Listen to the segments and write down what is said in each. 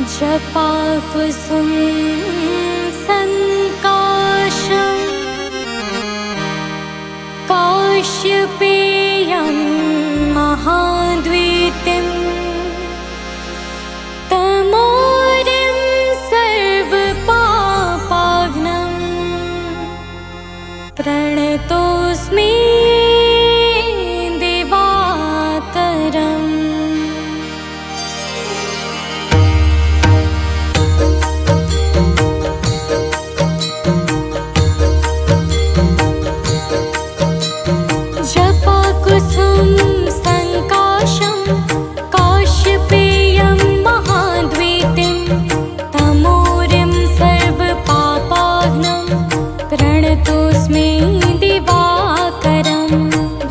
जपाकुसुम संकाशं काश्यपेयं महाद्वीतिं तमोरिं सर्वपापाघ्नं प्रणतोऽस्मि दिवाकरम्। जपाकुसुम संकाशं काश्यपेयं महाद्वीतिं तमोरिं सर्वपापाघ्नं प्रणतोऽस्मि दिवाकरम्।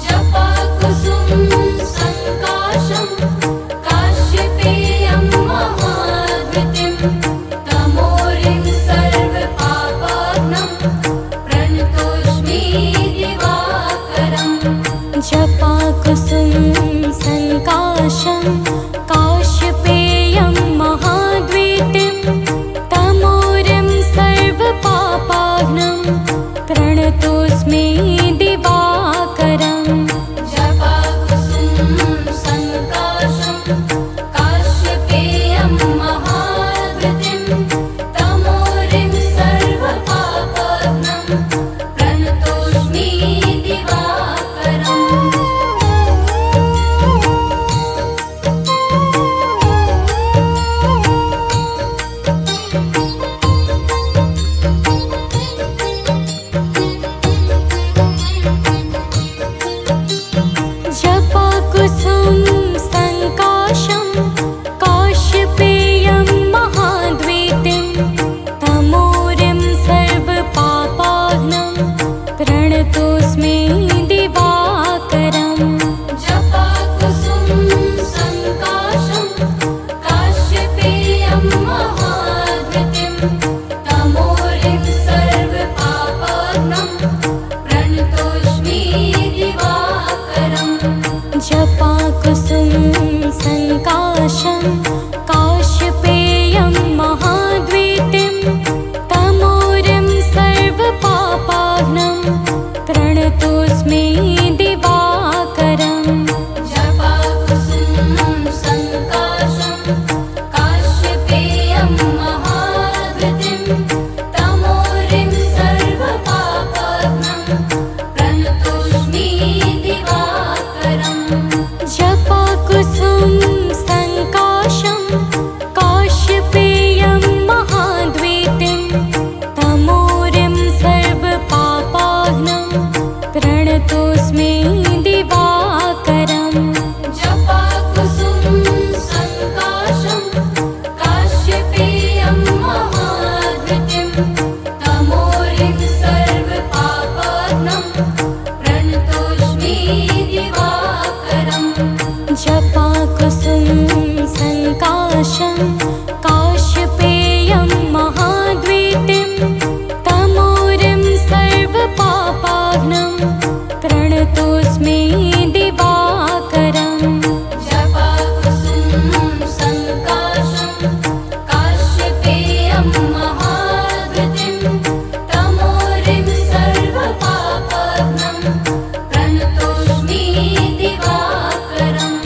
जपाकुसुम संकाशं काश्यपेयं महाद्वीतिं तमोरिं सर्वपापाघ्नं प्रणतोऽस्मि दिवाकरम्। जपाकुसुम संकाशं काश्यपेयं महाद्वीतिं तमोरिं सर्वपापाघ्नं प्रणतोऽस्मि दिवाकरम्। जपाकुसुम संकाशं काश्यपेयं महाद्वीतिं तमोरिं सर्वपापाघ्नं प्रणतोऽस्मि दिवाकरम्। जपाकुसुम संकाशं काश्यपेयं महाद्वीतिं तमोरिं सर्वपापाघ्नं प्रणतोऽस्मि दिवाकरम्। जपाकुसुम संकाशं काश्यपेयं महाद्वीतिं तमोरिं सर्वपापाघ्नं प्रणतोऽस्मि दिवाकरम्। जपाकुसुम संकाशं काश्यपेयं महाद्वीतिं तमोरिं सर्वपापाघ्नं प्रणतोऽस्मि दिवाकरम्। जपाकुसुम संकाशं काश्यपेयं महाद्वीतिं तमोरिं सर्वपापाघ्नं प्रणतोऽस्मि दिवाकरम्। जपाकुसुम संकाशं काश्यपेयं महाद्वीतिं तमोरिं सर्वपापाघ्नं प्रणतोऽस्मि दिवाकरम्। जपाकुसुम संकाशं काश्यपेयं महाद्वीतिं तमोरिं सर्वपापाघ्नं प्रणतोऽस्मि दिवाकरम्। जपाकुसुम संकाशं काश्यपेयं महाद्वीतिं तमोरिं सर्वपापाघ्नं प्रणतोऽस्मि दिवाकरम्। जपाकुसुम संकाशं काश्यपेयं महाद्वीतिं तमोरिं सर्वपापाघ्नं प्रणतोऽस्मि दिवाकरम्।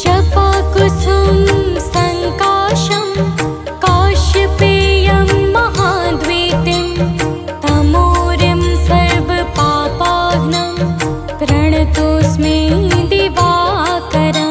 जपाकुसुम संकाशं काश्यपेयं महाद्वीतिं तमोरिं सर्वपापाघ्नं प्रणतोऽस्मि दिवाकरम्।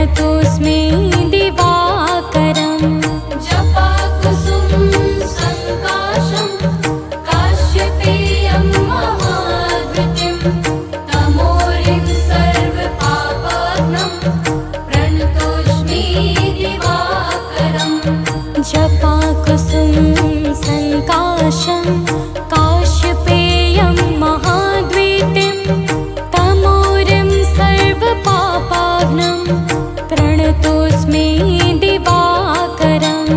प्रणतोऽस्मि दिवाकरम् जपाकुसुमं सङ्काशं काश्यपेयं महाद्युतिं तमोरिं सर्वपापाग्नं प्रणतोऽस्मि दिवाकरम् जपाकुसुमं सङ्काशं काश्यपेयं महाद्वीतिं तमोरिं सर्वपापाग्नं प्रणतोऽस्मि दिवाकरम्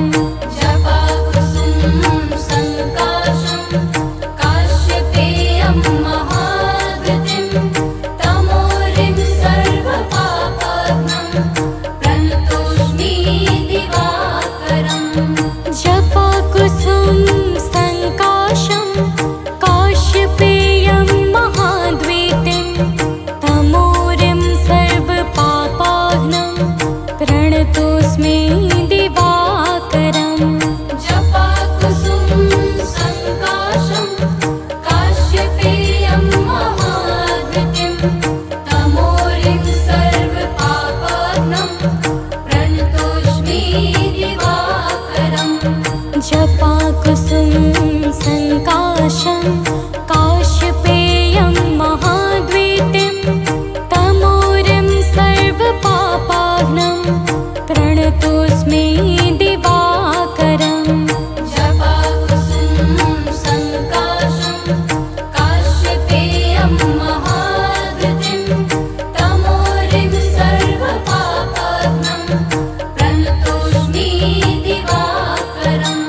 जपाकुसुमं सङ्काशं काश्यपेयं महाद्युतिं तमोरिं सर्वपापाग्नं प्रणतोऽस्मि दिवाकरम् जपाकुसुमं सङ्काशं काश्यपेयं महाद्वीतिं तमोरिं सर्वपापाग्नं प्रणतोऽस्मि दिवाकरम् जपाकुसुमं सङ्काशं काश्यपेयं महाद्युतिं तमोरिं सर्वपापाग्नं प्रणतोऽस्मि दिवाकरम् जपाकुसुमं सङ्काशं काश्यपेयं महाद्वीतिं तमोरिं सर्वपापाग्नं प्रणतोऽस्मि दिवाकरम् जपाकुसुमं सङ्काशं काश्यपेयं महाद्युतिं तमोरिं सर्वपापाग्नं प्रणतोऽस्मि दिवाकरम्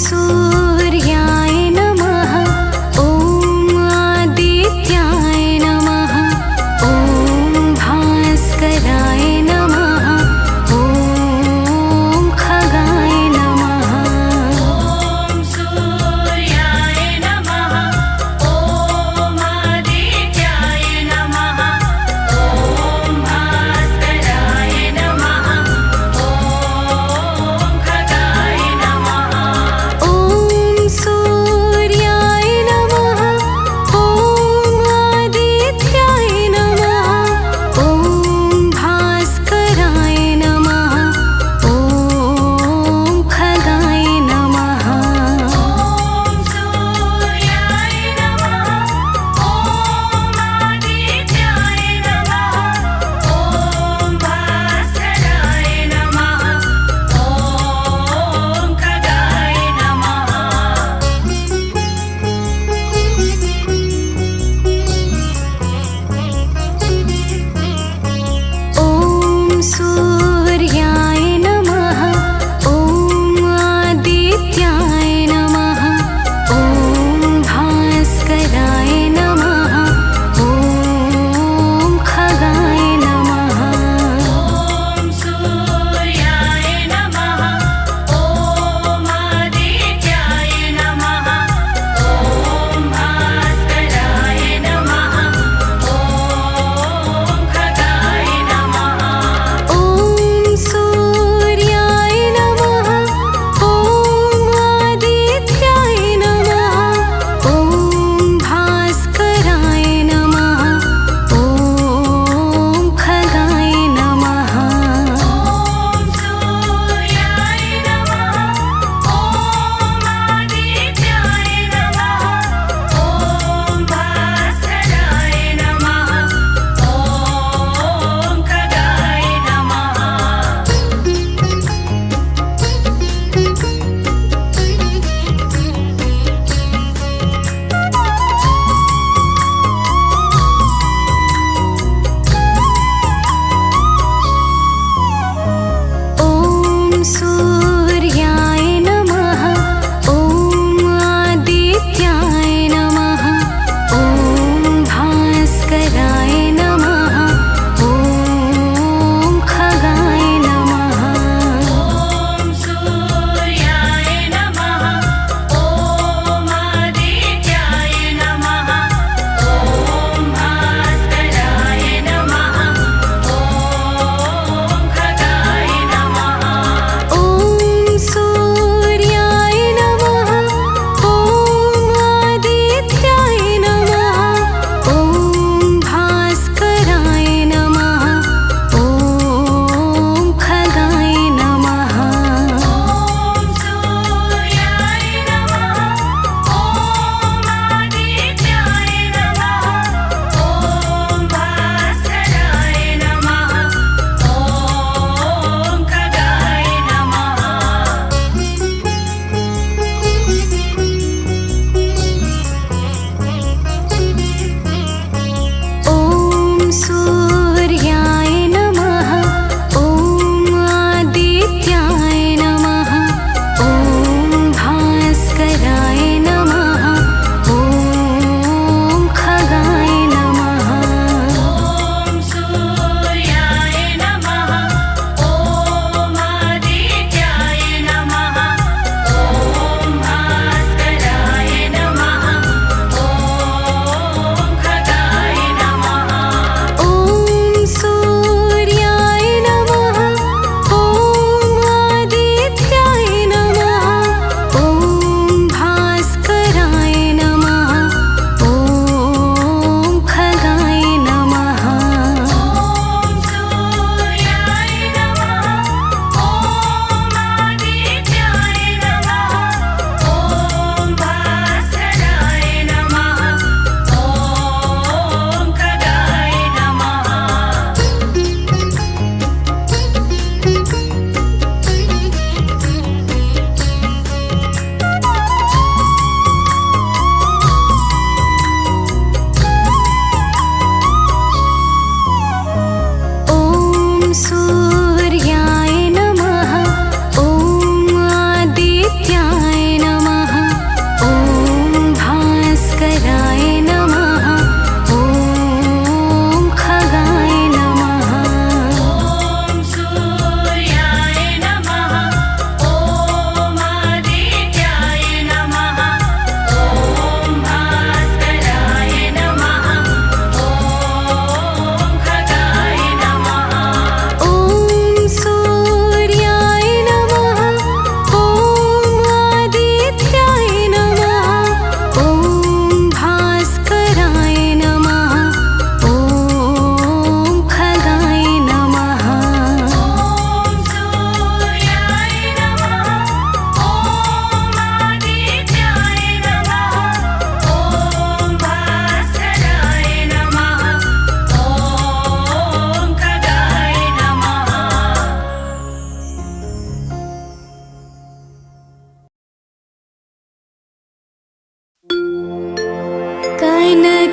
सूर्याय नमः ॐ आदित्याय नमः ॐ भास्कराय नमः ॐ खगाय नमः ॐ सूर्याय नमः ॐ आदित्याय नमः ॐ भास्कराय नमः ॐ खगाय नमः ॐ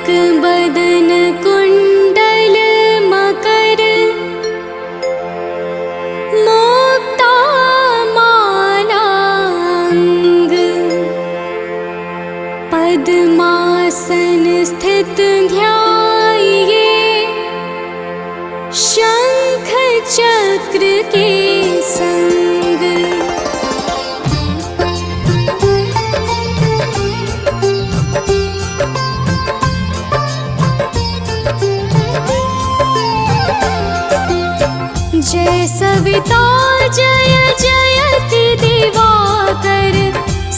बदन कुंडल मकर मुक्ता मालांग पद्मासन स्थित ध्याये शंख चक्र के संग। जय सविता जय जयति दिवाकर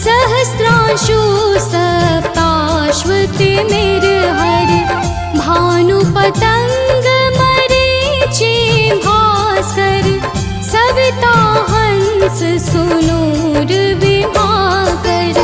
सहस्रांशु सप्ताश्वति निर्हर भानु पतंग मरीचि भास्कर सविता हंस सुनूर विभाकर।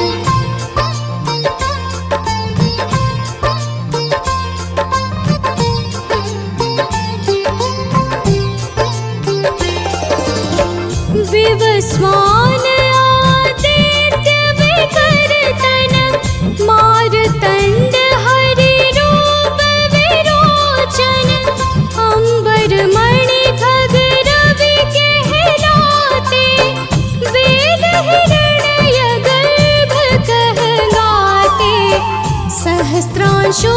विवस्वान आदित्य विकर्तन मारतंड हरि रूप विरोचन अंबर मणि खग रवि कहलाते वेद हिरण्य गर्भ कहलाते सहस्त्रांशु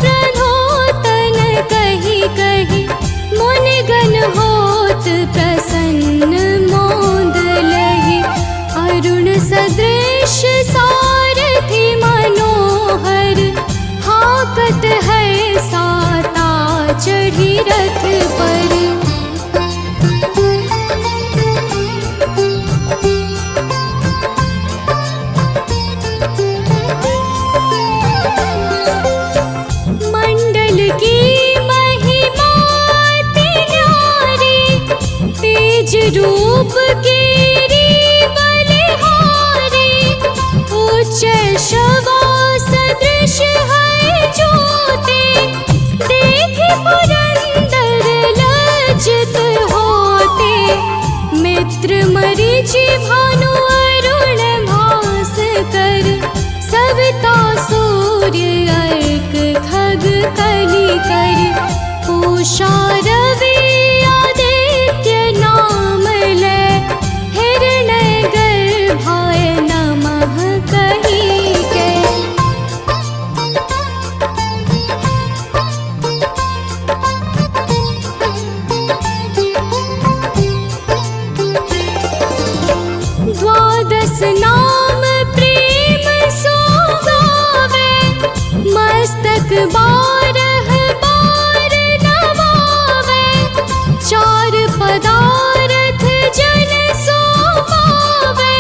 प्रधोतन कही कही मुनिगण होत प्रसन्न मोद लहि अरुण सदृश सारथि मनोहर हाकत है साता चढ़ी रथ पर। मंडल की महिमा तिनारी तेज रूप केरी बलिहारी उच्च शवा सदृश है ज्योति देखि पुरंदर लज्जित होते मित्र मरीचि भानु अरुण भास्कर सविता सूर्य अर्क खग कली कर पूषा रवि आदित्य नाम ले हिरण्य गर्भाय नमः कही के। द्वादश नाम प्रेम सो गावे मस्तक बारह बार नवावे चार पदार्थ जन सो पावे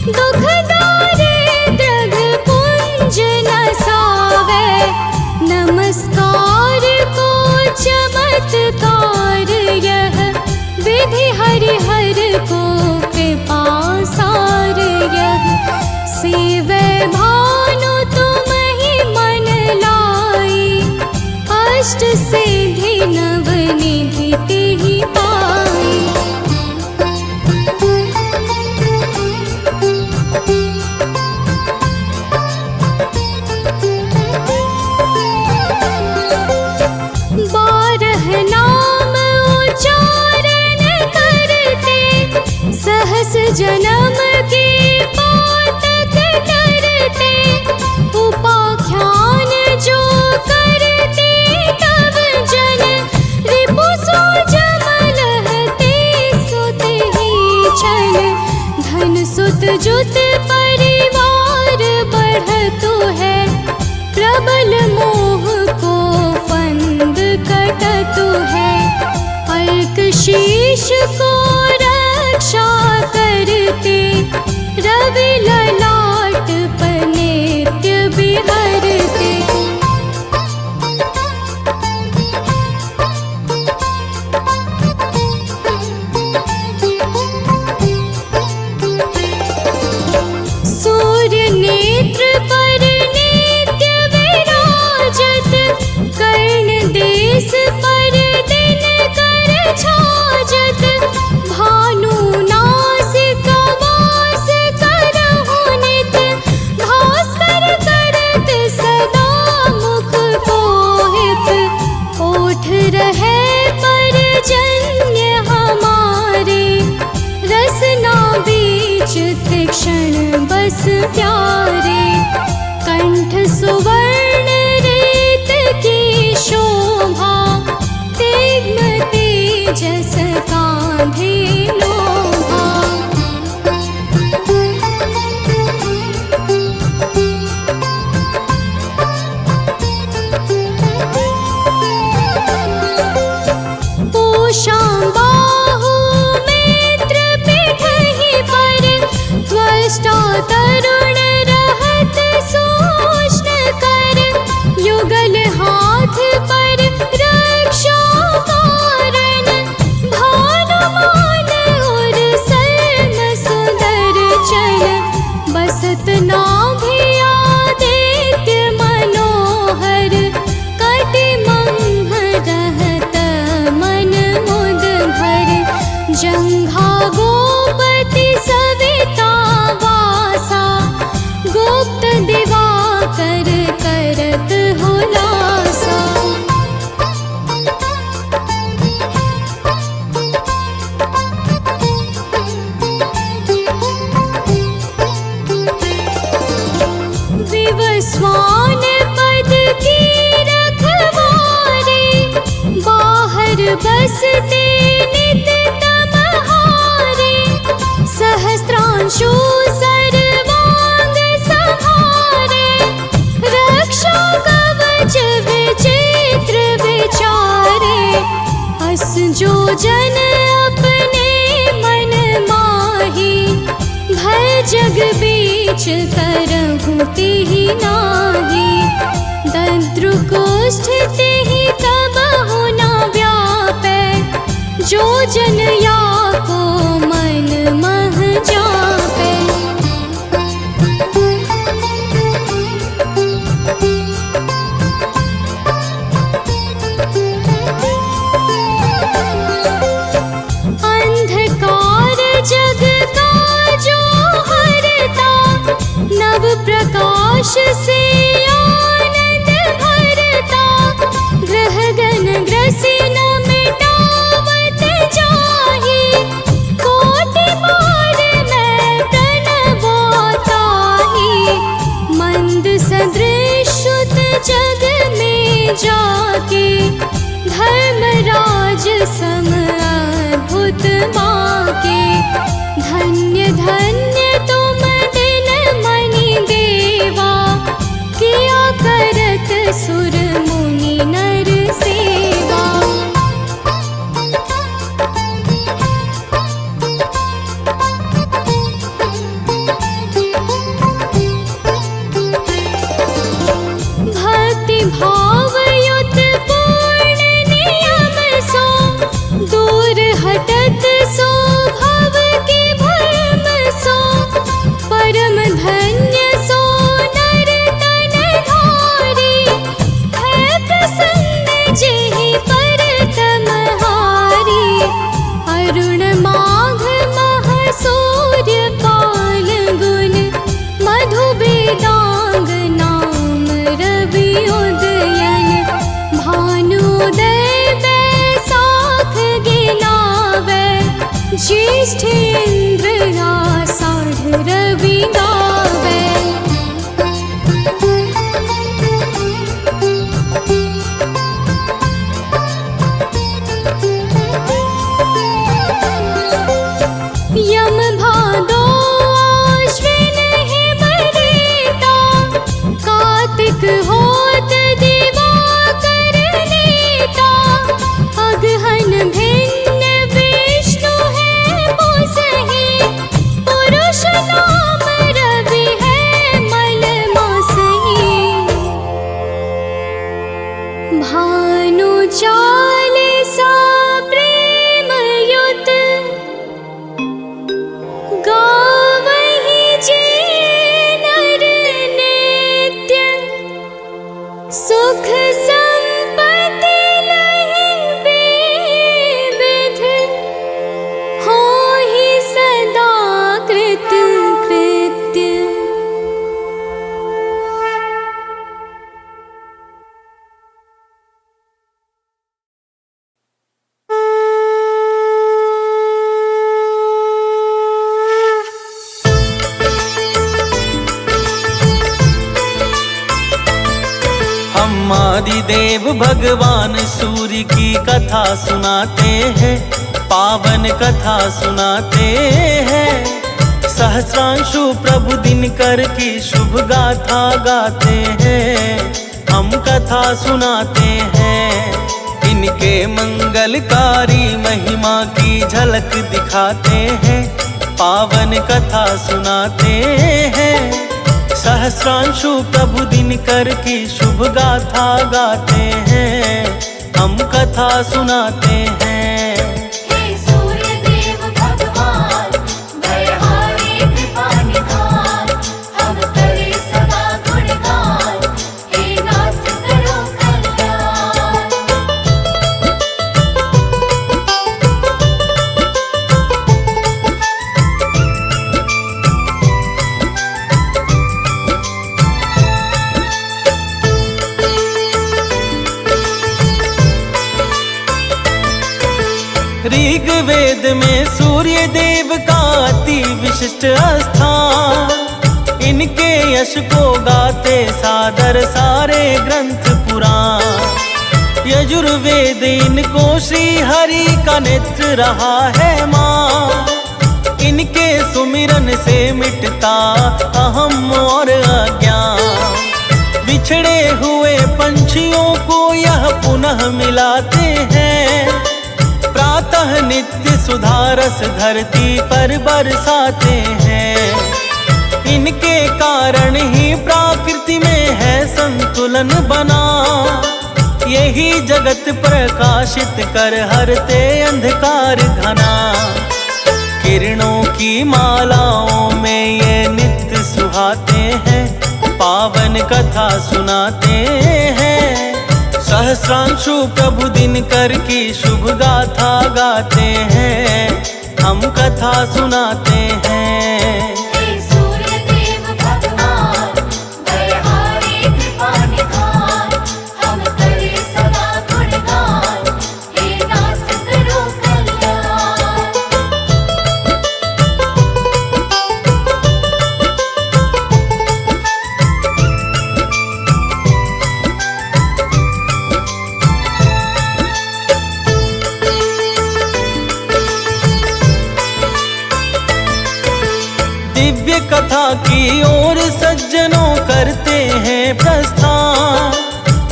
दुख दारिद्र्य पुंज नसावे नमस्कार को चमत्कार यह विधि हरिहर को कृपा सार यह सेवे भानु तुम ही मन लाई अष्ट सिद्धि नव निधि तेहि पाई। बारह नाम उच्चारण करते सहस जन्म की पातक करते उपाख्यान जो करते तब जन रिपु सो जमलहते सुत ही छन धन सुत जुत परिवार बढ़तो है प्रबल मोह को फंद कटतो है अर्क शीश को रक्षा करते रवि ललाट पर नित्य बिहरते। सूर्य नेत्र पर नित्य विराजत कर्ण देश पर दिन कर छाजत भानु नास चित क्षण बस प्यारे। कंठ सुवर्ण रेत की शोभा, तेग तेजस कांधे लोहा। पूषां बाहु मित्र पिठहि पर, त्वष्टा तरुण रहत सूक्ष्म कर। युगल हाथ पर रक्षा कारण, भानुमान और सर्ण सुदर चल। बसत नाभि आदित्य मनोहर, कटि मंह रहत मन मुद भर। जंघा गोपति सविता वासा, गुप्त दिवाकर करत हुलासा। विवस्वान पद की रखवारे, बाहर बसते नित तमहारे। सहस्त्रांशु सर्वांग संहारे, रक्षा कवच विचित्र विचारे। अस जो जन अपने मन माही, भय जग बीच करहु तिहि नाही। दंद्रु कुष्ठ तिहि कबहु न व्यापै, जो जन या को मन मह जापै। अंधकार जग का जो हरता, नव प्रकाश से आनंद भरता। ग्रहगण ग्रसी न मिटावत जाहि, कोटि बार मैं प्रणवताहि। मंद सदृश सुत जग में जाके, धर्मराज सम अद्भुत बाके। धन्य धन्य तुम दिन मणि देवा, किया करत सुर मुनि नर सेवा। भक्ति भाव युत पूर्ण नियम सो, दूर हटत सो भव के भ्रम सो। परम धन्य सो नर तन धारी, है प्रसन्न जेहि पर तमहारी। अरुण माघ मह सूर्य पाल गुण, मधु वेदांग नाम रवि उदयन। भानुदय बैसाख गिनावै, ज्येष्ठ इंद्र आषाढ़ रवि गावै। यम भादो आश्विन है बरेता, कार्तिक होत दिवाकर नेता। अगहन भिन्न विष्णु है मुसहि, पुरुष नाम आदिदेव भगवान सूर्य की कथा सुनाते हैं, पावन कथा सुनाते हैं। सहस्रांशु प्रभु दिनकर की शुभ गाथा गाते हैं, हम कथा सुनाते हैं। इनके मंगलकारी महिमा की झलक दिखाते हैं, पावन कथा सुनाते हैं। सहस्रांशु प्रभु दिनकर की शुभ गाथा गाते हैं, हम कथा सुनाते हैं। हे सूर्य देव भगवान, दयाहारी कृपा निधान, हम करे सदा गुणगान, हे नाथ करो कल्याण। ऋग्वेद में सूर्य देव का अति विशिष्ट स्थान, इनके यश को गाते सादर सारे ग्रंथ पुराण। यजुर्वेद इनको श्री हरि का नेत्र रहा है माँ, इनके सुमिरन से मिटता अहम और अज्ञान। बिछड़े हुए पंछियों को यह पुनः मिलाते हैं, प्रातः नित्य सुधारस धरती पर बरसाते हैं। इनके कारण ही प्रकृति में है संतुलन बना, यही जगत प्रकाशित कर हरते अंधकार घना। किरणों की मालाओं में ये नित्य सुहाते हैं, पावन कथा सुनाते हैं। सहस्रांशु प्रभु दिनकर की शुभ गाथा गाते हैं, हम कथा सुनाते हैं। हे सूर्य देव भगवान, दयाहारी कृपा निधान, हम करे सदा गुणगान, हे नाथ करो कल्याण। दिव्य कथा की ओर सज्जनों करते हैं प्रस्थान।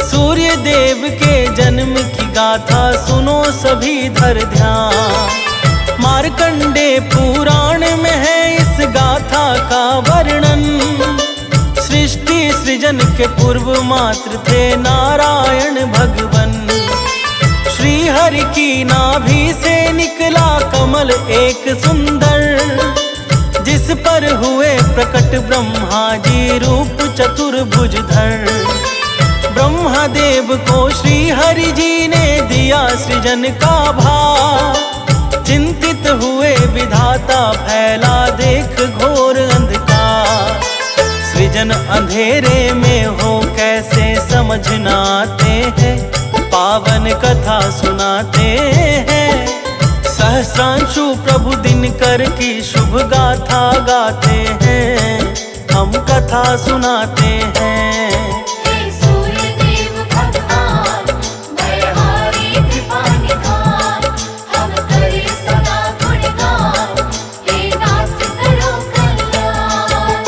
सूर्य देव के जन्म की गाथा सुनो सभी धर ध्यान। मार्कंडे पुराण में है इस गाथा का वर्णन, सृष्टि सृजन के पूर्व मात्र थे नारायण भगवन। श्री हरि की नाभि से निकला कमल एक सुंदर, जिस पर हुए प्रकट ब्रह्मा जी रूप चतुर्भुजधर। ब्रह्मा देव को श्री हरि जी ने दिया सृजन का भार, चिंतित हुए विधाता फैला देख घोर अंधकार। सृजन अंधेरे में हो कैसे समझ न आते हैं, पावन कथा सुनाते हैं। सहस्रांशु प्रभु दिनकर की शुभ गाथा गाते हैं, हम कथा सुनाते हैं। हे सूर्य देव भगवान, दयाहारी कृपा निधान, हम करे सदा गुणगान, हे नाथ करो कल्याण।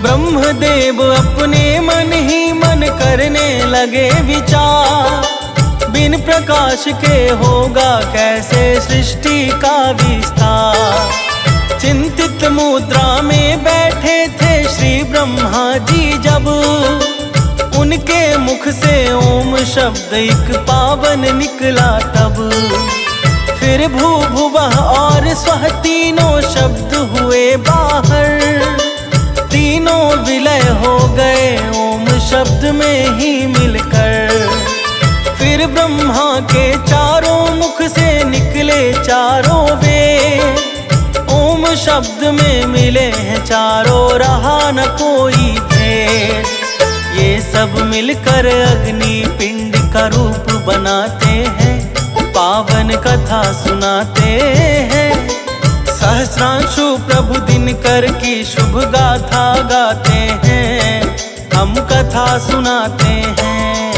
ब्रह्मदेव अपने मन ही मन करने लगे विचार, बिन प्रकाश के होगा कैसे सृष्टि का विस्तार। चिंतित मुद्रा में बैठे थे श्री ब्रह्मा जी जब, उनके मुख से ओम शब्द एक पावन निकला तब। फिर भू भुवः और स्वः तीनों शब्द हुए बाहर, तीनों विलय हो गए ओम शब्द में ही मिलकर। फिर ब्रह्मा के चारों मुख से निकले चारों वेद, ओम शब्द में मिले हैं चारों, रहा न कोई भेद। ये सब मिलकर अग्नि पिंड का रूप बनाते हैं, पावन कथा सुनाते हैं। सहस्रांशु प्रभु दिनकर की शुभ गाथा गाते हैं, हम कथा सुनाते हैं।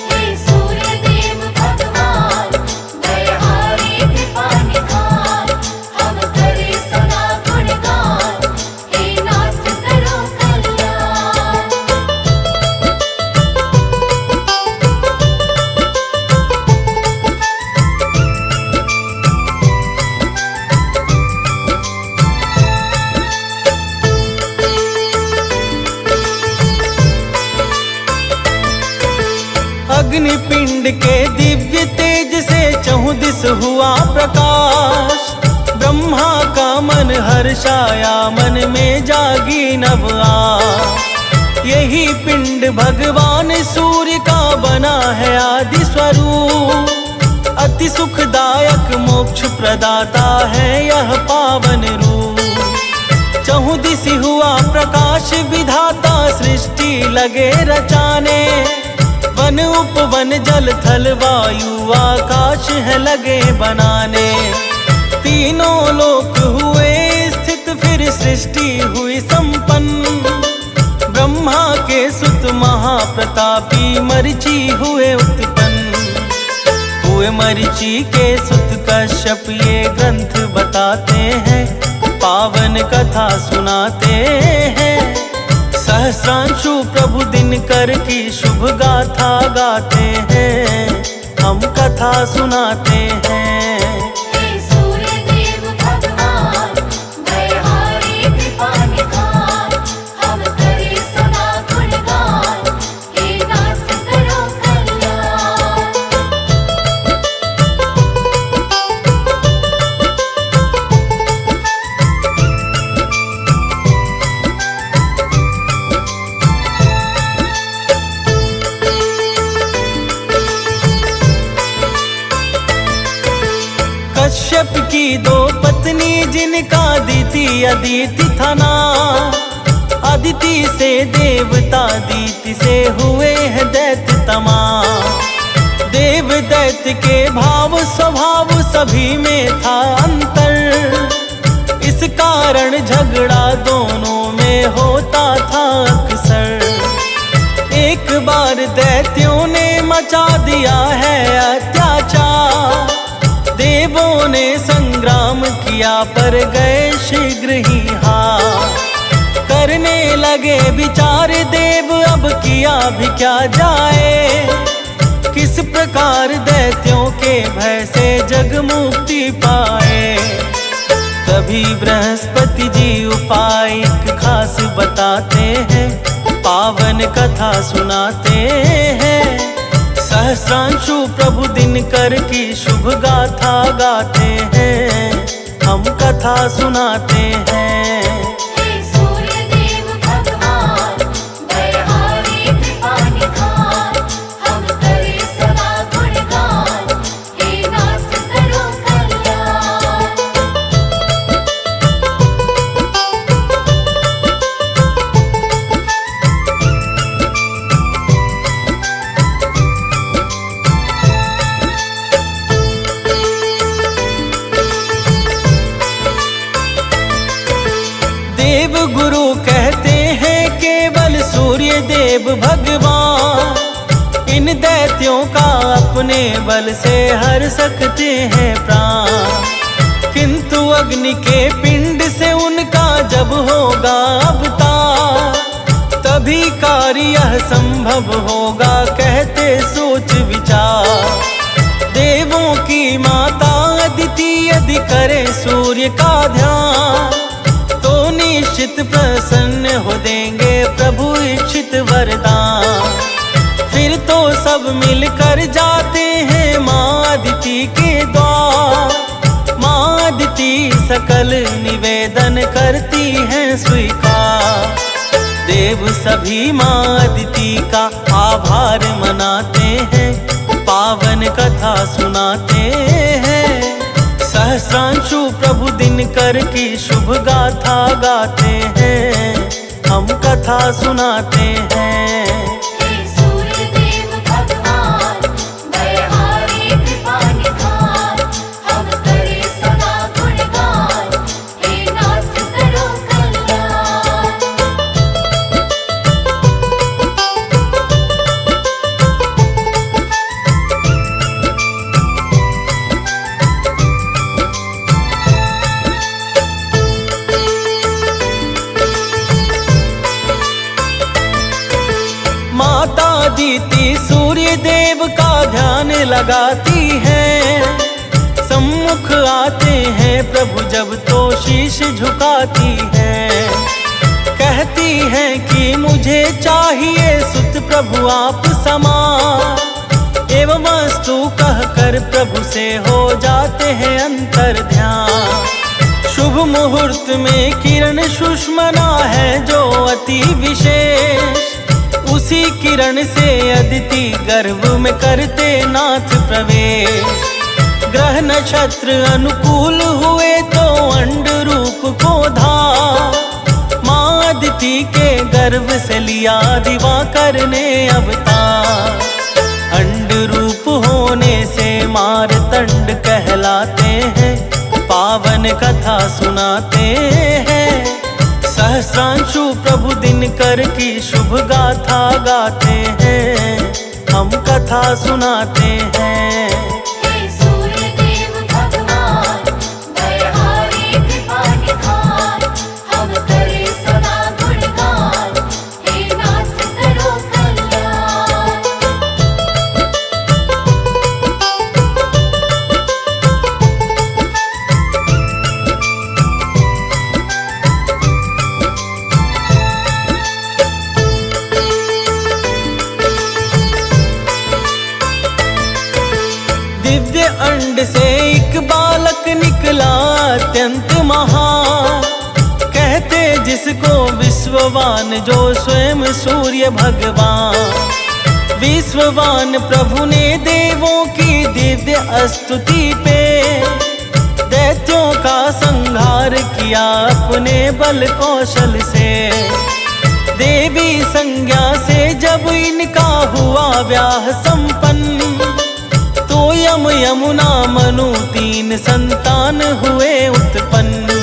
हे सूर्य देव भगवान, दयाहारी कृपा निधान, हम करे सदा गुणगान, हे नाथ करो कल्याण। अग्नि पिंड के दिव्य तेज से चहुदिस हुआ प्रकाश, ब्रह्मा का मन हर्षाया, मन में जागी नव आस। यही पिंड भगवान सूर्य का बना है आदि स्वरूप, अति सुखदायक मोक्ष प्रदाता है यह पावन रूप। चहुदिस हुआ प्रकाश विधाता सृष्टि लगे रचाने, वन उपवन जल थल वायु आकाश है लगे बनाने। तीनों लोक हुए स्थित, फिर सृष्टि हुई संपन्न, ब्रह्मा के सुत महाप्रतापी मरीचि हुए उत्पन्न। हुए मरीचि के सुत कश्यप ये ग्रंथ बताते हैं, पावन कथा सुनाते हैं। सहस्रांशु प्रभु दिनकर की शुभ गाथा गाते हैं, हम कथा सुनाते हैं। हे सूर्य देव भगवान, दयाहारी कृपा निधान, हम करे सदा गुणगान, हे नाथ करो कल्याण। कश्यप की दो पत्नी जिनका अदिति अदिति था नाम, अदिति से देवता दीति से हुए हैं दैत्य तमाम। देव दैत्य के भाव स्वभाव सभी में था अंतर, इस कारण झगड़ा दोनों में होता था अक्सर। एक बार दैत्यों ने मचा दिया है अत्याचार, देवों ने संग्राम किया पर गए शीघ्र ही हार। करने लगे विचार देव अब किया भी क्या जाए, किस प्रकार दैत्यों के भय से जग मुक्ति पाए। तभी बृहस्पति जी उपाय एक खास बताते हैं, पावन कथा सुनाते हैं। सहस्रांशु प्रभु दिनकर की शुभ गाथा गाते हैं, हम कथा सुनाते हैं। हे सूर्य देव भगवान, दयाहारी कृपा निधान, हम करे सदा गुणगान, हे नाथ करो कल्याण। देव गुरु कहते हैं केवल सूर्य देव भगवान, इन दैत्यों का अपने बल से हर सकते हैं प्राण। किंतु अग्नि के पिंड से उनका जब होगा अवतार, तभी कार्य यह संभव होगा कहते सोच विचार। देवों की माता अदिति यदि करे सूर्य का ध्यान, तो निश्चित प्रसन्न हो देंगे प्रभु इच्छित वरदान। फिर तो सब मिलकर जाते हैं माँ अदिति के द्वार, माँ अदिति सकल निवेदन करती हैं स्वीकार। देव सभी माँ अदिति का आभार मनाते हैं, पावन कथा सुनाते हैं। सहस्रांशु प्रभु दिनकर की शुभ गाथा गाते हैं, हम कथा सुनाते हैं। हे अदिति सूर्य देव का ध्यान लगाती है। सम्मुख आते हैं प्रभु जब तो शीश झुकाती है। कहती है कि मुझे चाहिए सुत प्रभु आप समान, एवं वस्तु कह कर प्रभु से हो जाते हैं अंतर ध्यान। शुभ मुहूर्त में किरण सुषमना है जो अति विशेष, उसी किरण से अदिति गर्भ में करते नाथ प्रवेश। ग्रह नक्षत्र अनुकूल हुए तो अंड रूप को धार, माँ अदिति के गर्भ से लिया दिवाकर ने अवतार। अंड रूप होने से मारतंड कहलाते हैं, पावन कथा सुनाते हैं। सहस्रांशु प्रभु दिनकर की शुभ गाथा गाते हैं, हम कथा सुनाते हैं। हे सूर्य देव भगवान, दयाहारी कृपा निधान, हम करे सदा गुणगान, हे नाथ करो कल्याण। दिव्य अंड से एक बालक निकला अत्यंत महान, कहते जिसको विश्ववान जो स्वयं सूर्य भगवान। विश्ववान प्रभु ने देवों की दिव्य स्तुति पे दैत्यों का संहार किया अपने बल कौशल से। देवी संज्ञा से जब इनका हुआ व्याह संपन्न, तो यम यमुना मनु तीन संतान हुए उत्पन्न।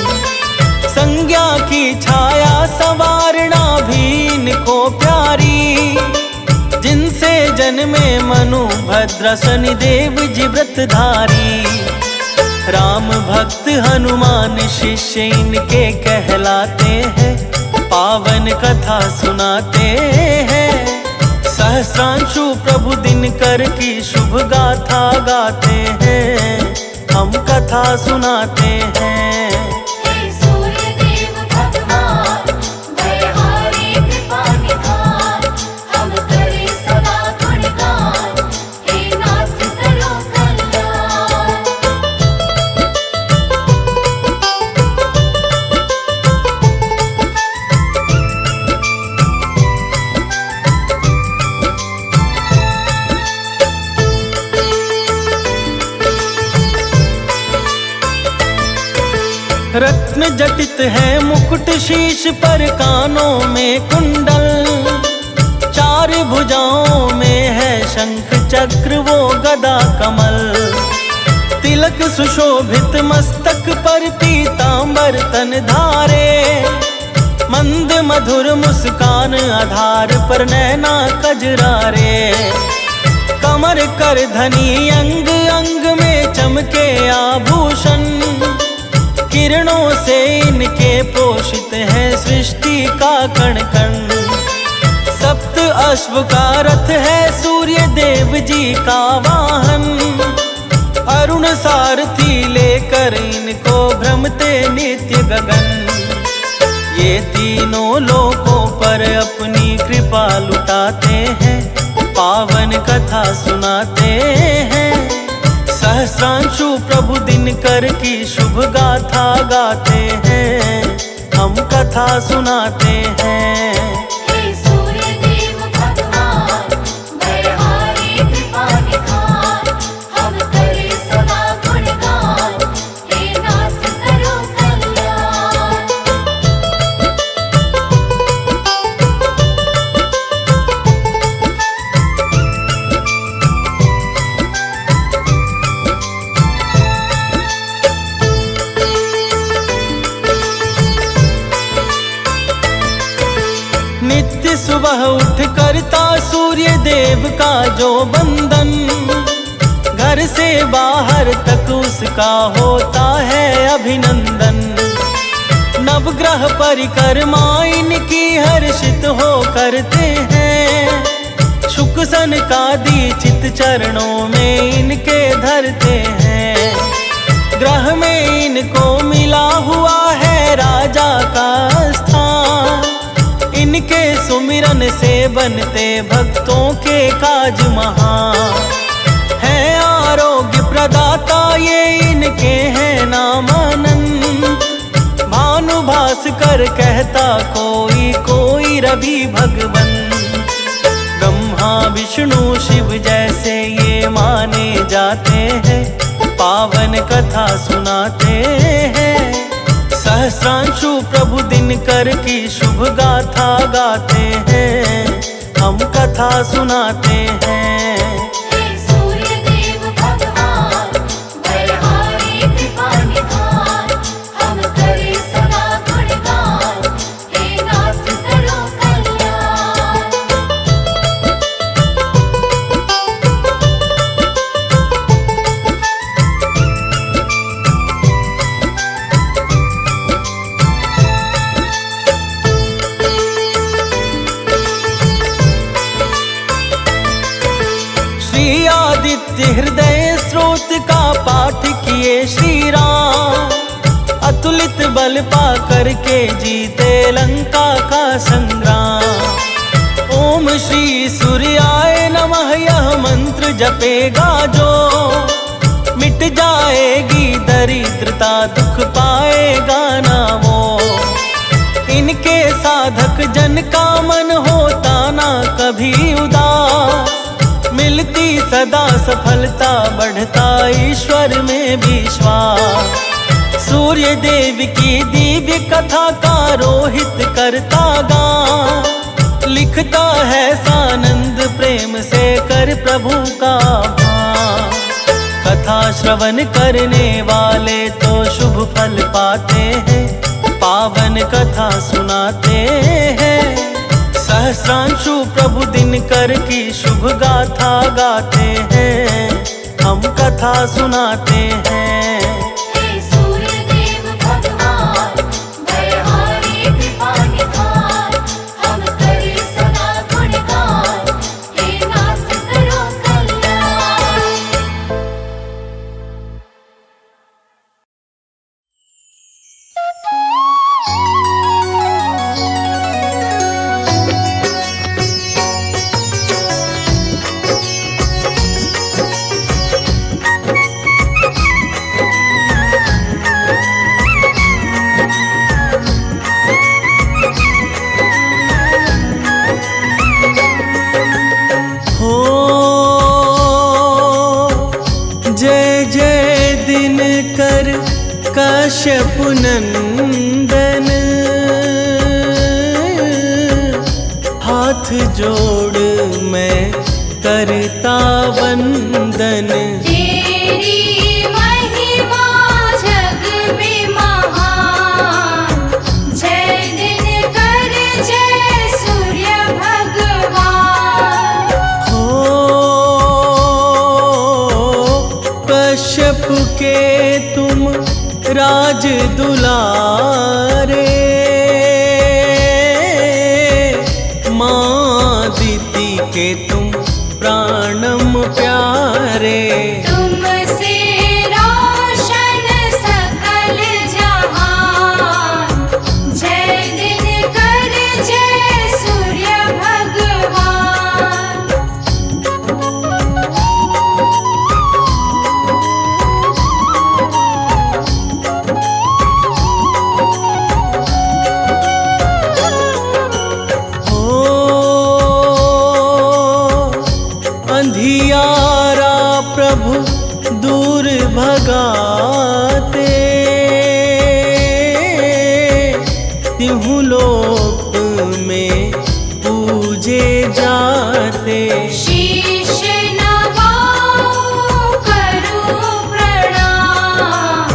संज्ञा की छाया संवारणा भी इनको प्यारी, जिनसे जन्मे मनु भद्र शनिदेव जी व्रतधारी। राम भक्त हनुमान शिष्य इनके कहलाते हैं, पावन कथा सुनाते हैं। सहस्रांशु प्रभु दिनकर की शुभ गाथा गाते हैं, हम कथा सुनाते हैं। हे सूर्य देव भगवान, दयाहारी कृपा निधान, हम करे सदा गुणगान, हे नाथ करो कल्याण। रत्न जटित है मुकुट शीश पर कानों में कुंडल, चार भुजाओं में है शंख चक्र वो गदा कमल। तिलक सुशोभित मस्तक पर पीतांबर तन धारे, मंद मधुर मुस्कान आधार पर नैना कजरारे। कमर कर धनी अंग अंग में चमके आभूषण, किरणों से इनके पोषित है सृष्टि का कण कण। सप्त अश्व का रथ है सूर्य देव जी का वाहन, अरुण सारथी लेकर इनको भ्रमते नित्य गगन। ये तीनों लोकों पर अपनी कृपा लुटाते हैं, पावन कथा सुनाते हैं। सहस्रांशु प्रभु दिनकर की शुभ गाथा गाते हैं, हम कथा सुनाते हैं। हे सूर्य देव भगवान, दयाहारी कृपा निधान, हम करे सदा गुणगान, हे नाथ करो कल्याण। नित्य सुबह उठ करता सूर्य देव का जो बंदन, घर से बाहर तक उसका होता है अभिनंदन। नवग्रह परिक्रमा इनकी हर्षित हो करते हैं, शुक सनकादि चित चरणों में इनके धरते हैं। ग्रह में इनको मिला हुआ है राजा का स्थान। इनके सुमिरन से बनते भक्तों के काज महान। है आरोग्य प्रदाता ये इनके हैं नाम अनंत। भानुभास्कर कहता कोई कोई रवि भगवंत। ब्रह्मा विष्णु शिव जैसे ये माने जाते हैं। पावन कथा सुनाते हैं। सहस्रांशु प्रभु दिनकर की शुभ गाथा गाते हैं। हम कथा सुनाते हैं। हे सूर्य देव भगवान, बलहारी कृपा निधान, हम करे सदा गुणगान, हे नाथ करो कल्याण। श्री आदित्य हृदय स्रोत का पाठ किए श्री राम। अतुलित बल पा करके जीते लंका का संग्राम। ओम श्री सूर्याय नमः यह मंत्र जपेगा जो। मिट जाएगी दरिद्रता दुख पाएगा ना वो। इनके साधक जन का मन होता ना कभी उदास। मिलती सदा सफलता बढ़ता ईश्वर में विश्वास। सूर्य देव की दिव्य कथा का रोहित करता गान। लिखता है सानंद प्रेम से कर प्रभु का भान। कथा श्रवण करने वाले तो शुभ फल पाते हैं। पावन कथा सुनाते हैं। सहस्रांशु प्रभु दिनकर की शुभ गाथा गाते हैं। हम कथा सुनाते हैं। हे सूर्य देव भगवान, बलहारी कृपा निधान, हम करे सदा गुणगान, हे नाथ करो कल्याण। हो जय जय दिनकर कश्यप नंदन। हाथ जोड़ मैं करता वंदन। तेरी महिमा जग में महान, जय दिनकर जय सूर्य भगवान। हो कश्यप के तुम राज दुलारे। माँ दीति के तुम प्राणम प्यारे। तुमसे रोशन सकल जहान, जय दिनकर जय सूर्य भगवान। अंधियारा प्रभु दूर भगाते। तिहु लोक में पूजे जाते। शीश नवाऊं करूं प्रणाम,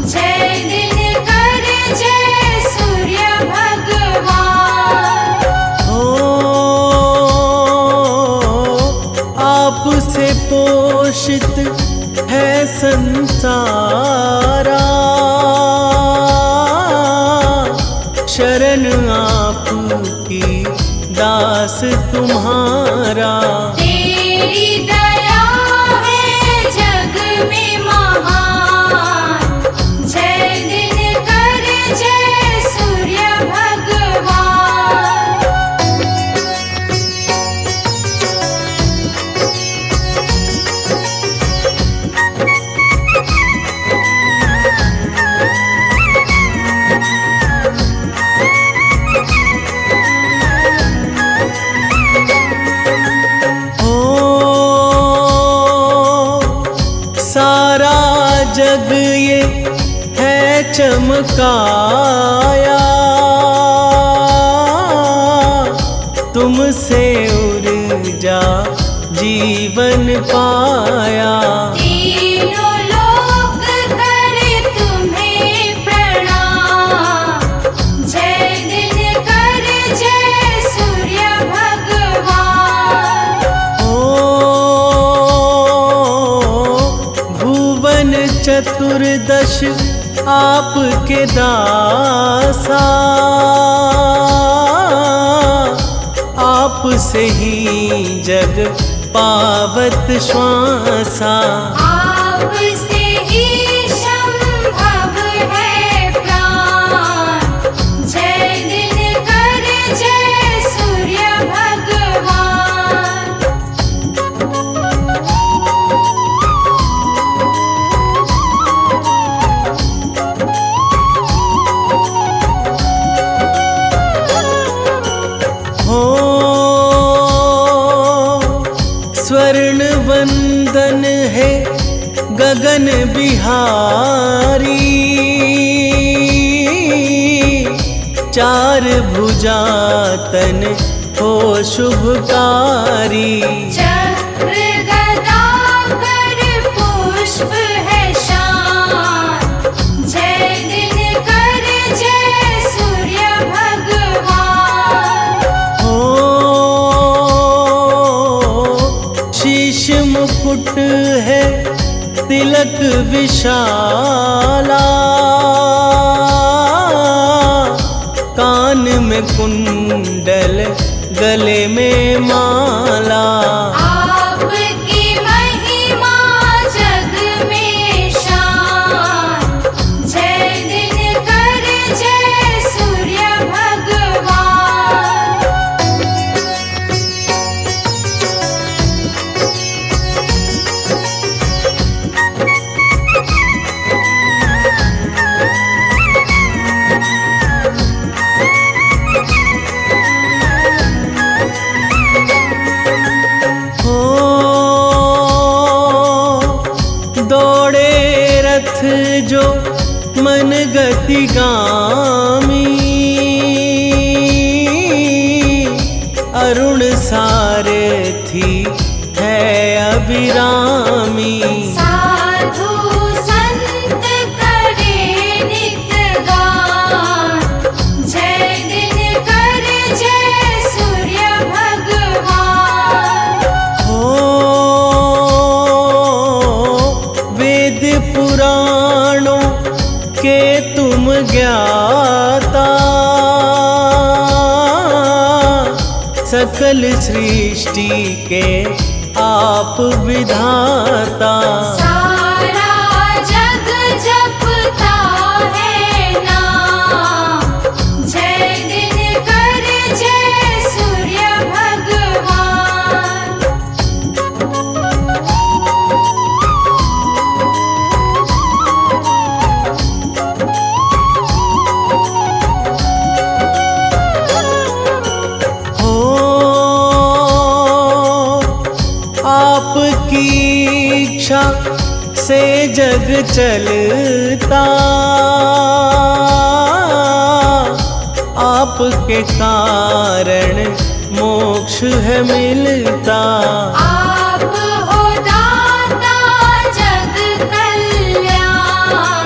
जय दिनकर जय सूर्य भगवान। हो आपसे पोषित है संसारा। शरण आपकी दास तुम्हारा। तेरी दया है जग में महान, जय दिनकर जय सूर्य भगवान। सारा जग ये है चमकाया, तुमसे ऊर्जा जीवन पाया। तीनों लोक करे तुम्हें प्रणाम, जय दिनकर जय सूर्य भगवान। भुवन चतुर्दश आपके दासा, आप से ही जग पावत श्वासा। आपसे ही संभव है प्राण, जय दिनकर जय सूर्य भगवान। स्वर्ण वंदन है गगन बिहारी, चार भुजा तन हो शुभकारी। चक्र गदा कर पुष्प है शान, जय दिनकर जय सूर्य भगवान। शीश मुकुट है तिलक विशाला, कान में कुंडल गले में माला। आपकी महिमा जग में शान, जय दिनकर जय सूर्य भगवान। दौड़े रथ जो मन गतिगामी, अरुण सारथी है अभिरामी। साधु संत करे नित गान, जय दिनकर जय सूर्य भगवान। वेद पुराणों के तुम ज्ञाता, सकल सृष्टि के आप विधाता। सारा जग जपता है नाम, जय दिनकर जय सूर्य भगवान। आपकी इच्छा से जग चलता, आपके कारण मोक्ष है मिलता। आप हो दाता जग कल्याण,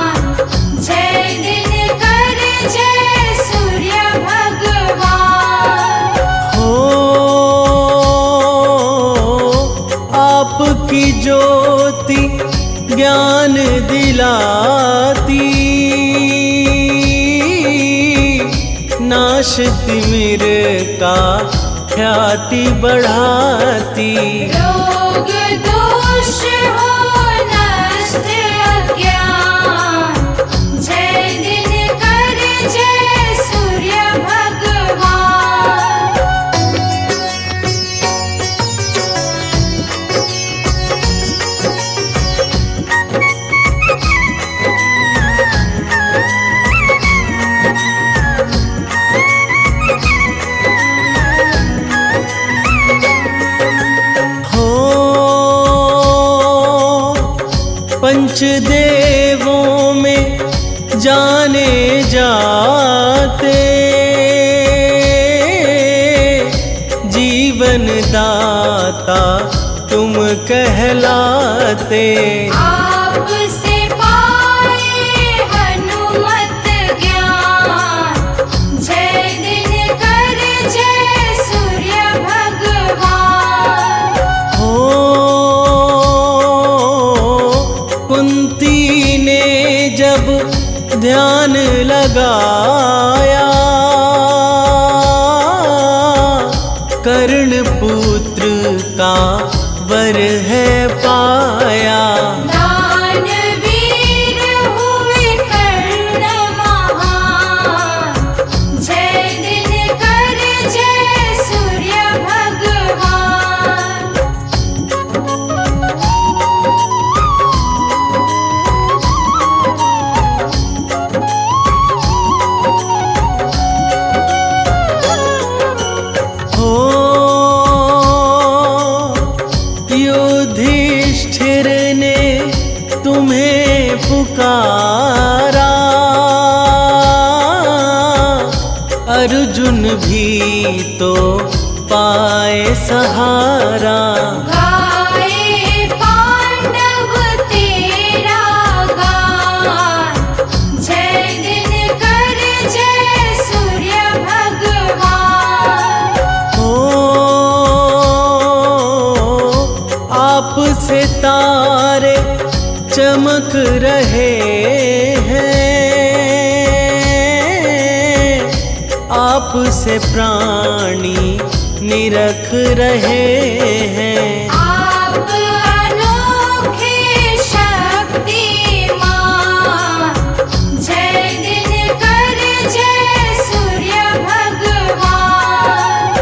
जय दिनकर जय सूर्य भगवान। आपकी ज्योति ज्ञान दिलाती, नाश तिमिर का ख्याति बढ़ाती। रोग दोष हो नष्ट अज्ञान, जय दिनकर जय सूर्य भगवान। पंचदेवों में जाने जाते, जीवन दाता तुम कहलाते। आपसे पाए हनुमत ज्ञान, जय दिनकर जय सूर्य भगवान। हो कुंती ने जब ध्यान लगाया, कर्ण पुत्र का वर है पाया। दानवीर हुए कर्ण महान, जय दिनकर जय सूर्य भगवान। हो युधिष्ठिर ने तुम्हें पुकारा, अर्जुन भी तो पाए सहारा। गाए पांडव तेरा गान, जय दिनकर जय सूर्य भगवान। हो आपसे तारे चमक रहे हैं, आपसे प्राणी निरख रहे हैं। आप अनोखे शक्तिमान, जय दिनकर जय सूर्य भगवान।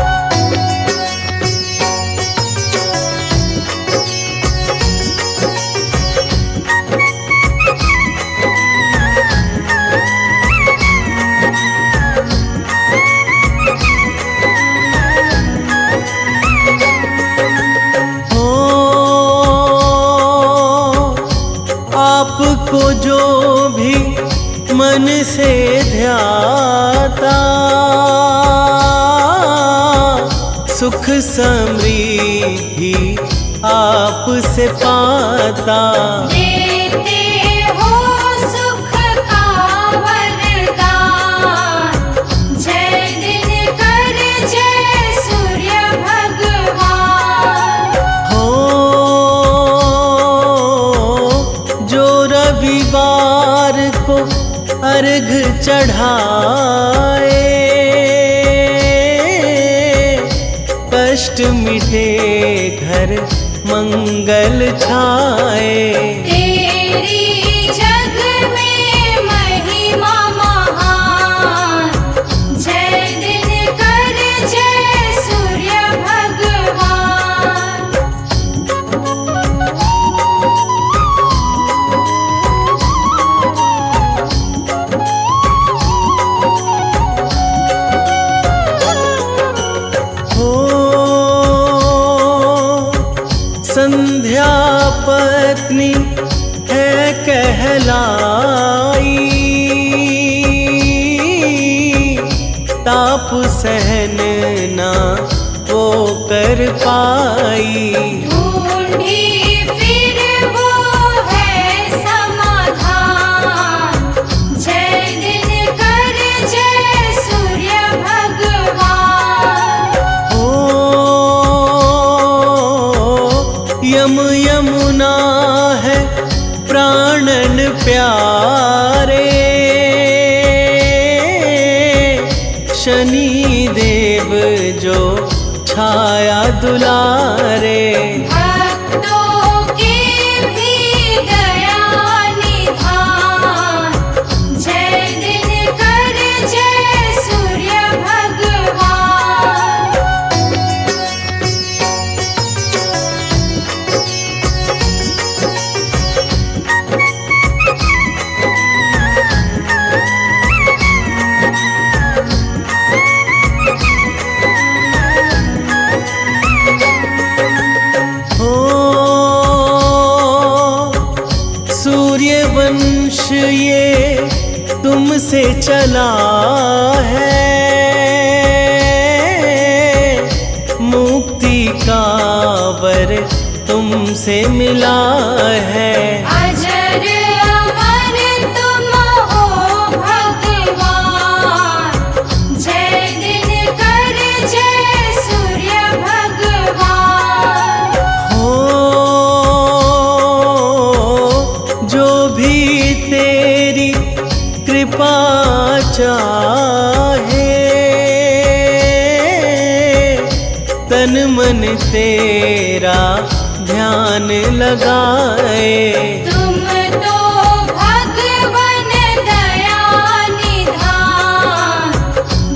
हो आपको जो भी मन से ध्याता, सुख समृद्धि आपसे पाता। देते हो सुख का वरदान, जय दिनकर जय सूर्य भगवान। हो जो रविवार को अर्घ चढ़ाए, कष्ट मिटे घर मंगल छाए। तेरी जग में महिमा महान, जय दिनकर जय सूर्य भगवान। हो संध्या पत्नी है कहलाई, ताप सहन ना वो कर पाई। ढूंढी फिर वो है समाधान, जय दिनकर जय सूर्य भगवान। हो यमुना है प्राणन प्यारे, शनि देव जो छाया दुलारे। भक्तों की भी दया निधान, जय दिनकर जय सूर्य भगवान। सूर्यवंश ये तुमसे चला है, मुक्ति का वर तुमसे मिला है। अजर अमर तुम हो भगवान, जय दिनकर जय सूर्य भगवान। हो जो भी तेरी कृपा चाहे, तन मन तेरा ध्यान लगाए। तुम तो भगवन दया निधान,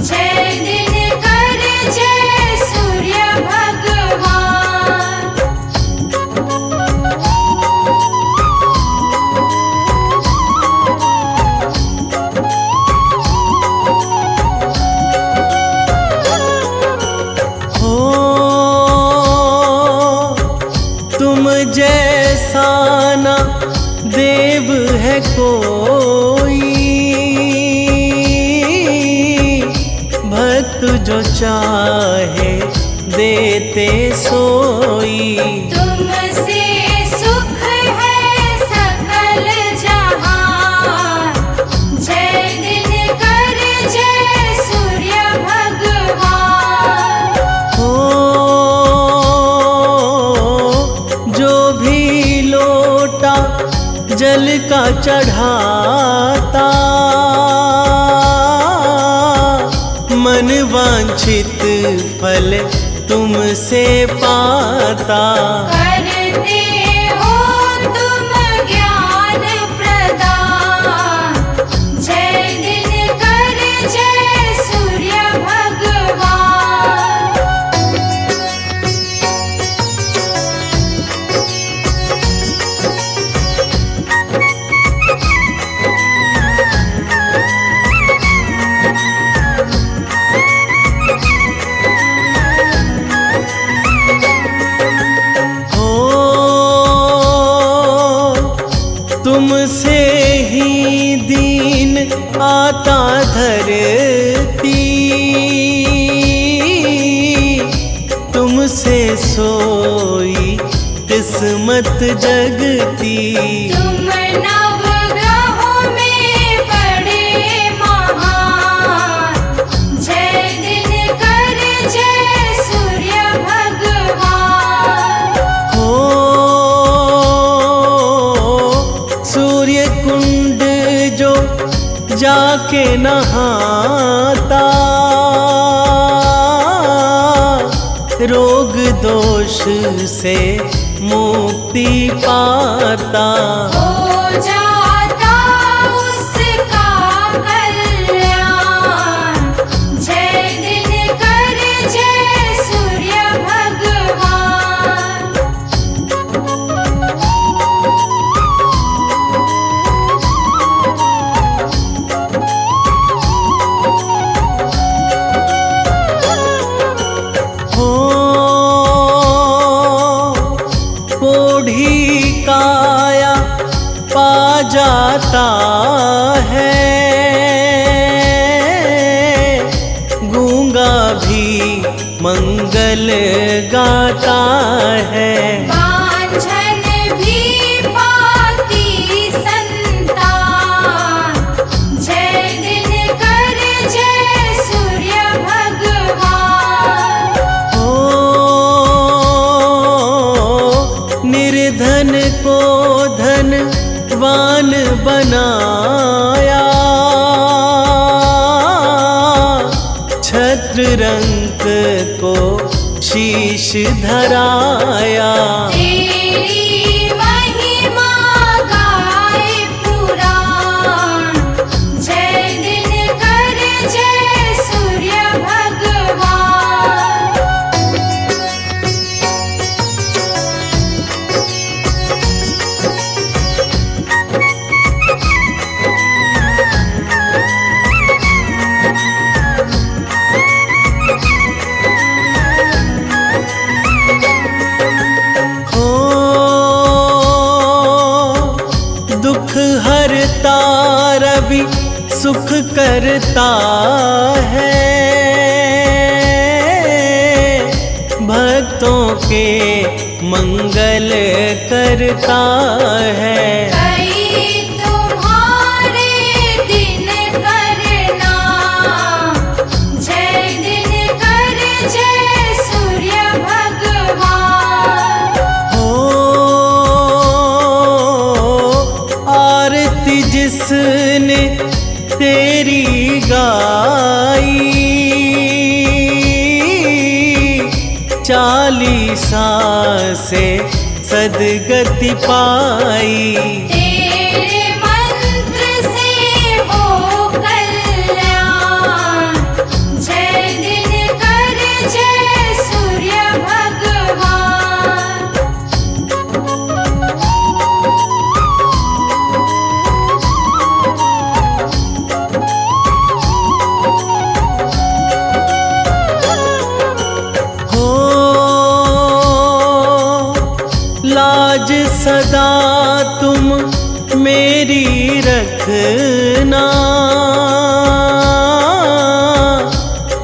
जय दिनकर जय सूर्य भगवान। हो तुम जैसा ना देव है कोई, भक्त जो चाहे देते सोई। तुमसे सुख है सकल जहान, जय दिनकर जय सूर्य भगवान। हो जो भी लोटा जल का चढ़ाता, मन वांछित फल तुमसे पाता। करते हो तुम ज्ञान प्रदान, जय दिनकर जय सूर्य भगवान। हो तुमसे ही दीन आता धरती, तुमसे सोई किस्मत जगती। तुम नवग्रहों में बड़े महान, जय दिनकर जय सूर्य भगवान। हो सूर्य कुंड जो जाके नहाता, रोग दोष से मुक्ति पाता। हो जाता उसका कल्याण, जय दिनकर जय सूर्य भगवान। हो पोढ़ी काया पा जाता है, गूंगा भी मंगल गाता है। बांझन भी पाती संतान, जय दिनकर जय सूर्य भगवान। हो निर्धन को धनवान बनाया, छत्र रंक को शीश धराया। तेरी महिमा गाए पुराण, जय दिनकर जय सूर्य भगवान। हरता रवि सुख करता है, भक्तों के मंगल करता है। कई तुम्हारे दिन करना, जय दिनकर जय सूर्य भगवान। आरती जिसने तेरी गाई, 40 से सदगति पाई। तेरे मंत्र से हो कल्याण, जय दिनकर जय सूर्य भगवान। लाज सदा तुम मेरी रखना,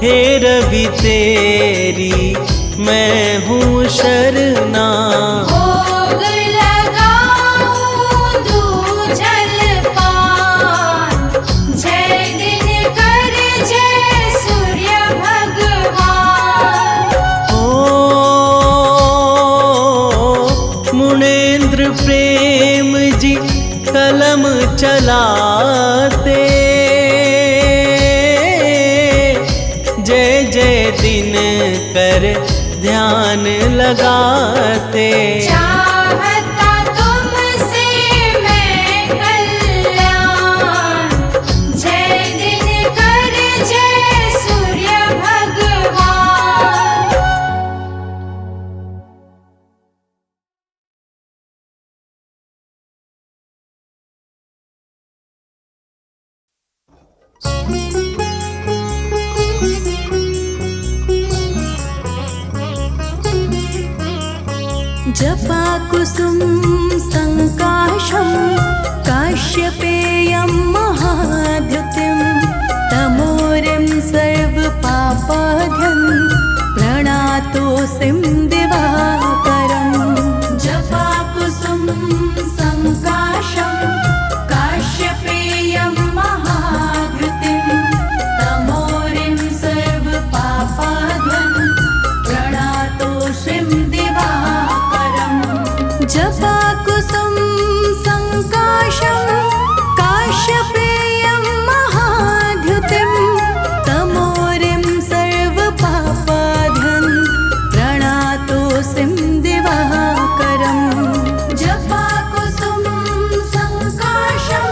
हे रवि तेरी मैं हूँ शरणा। भोग लगाऊं दूजल पान, जय दिनकर जय सूर्य भगवान। मुनेन्द्र प्रेम जी कलम चलाते, जय जय दिनकर ध्यान लगाते। चाहता तुमसे मैं कल्याण, जय दिनकर जय सूर्य भगवान। जपा कुसुम संकाशं काश्यपेयं महाद्युतिं, तमोरिं सर्वपापाढ्यं प्रणातोऽसिं दिवाकरम्। जपा कुसुम संकाशं काश्यपेयं महाद्युतिं, तमोरिं सर्वपापाढ्यं प्रणातोऽसिं दिवाकरम्। जपा कुसुम संकाशं काश्यपेयं महाद्युतिं, तमोरिं सर्वपापाढ्यं प्रणातोऽसिं दिवाकरम्। जपा कुसुम संकाशं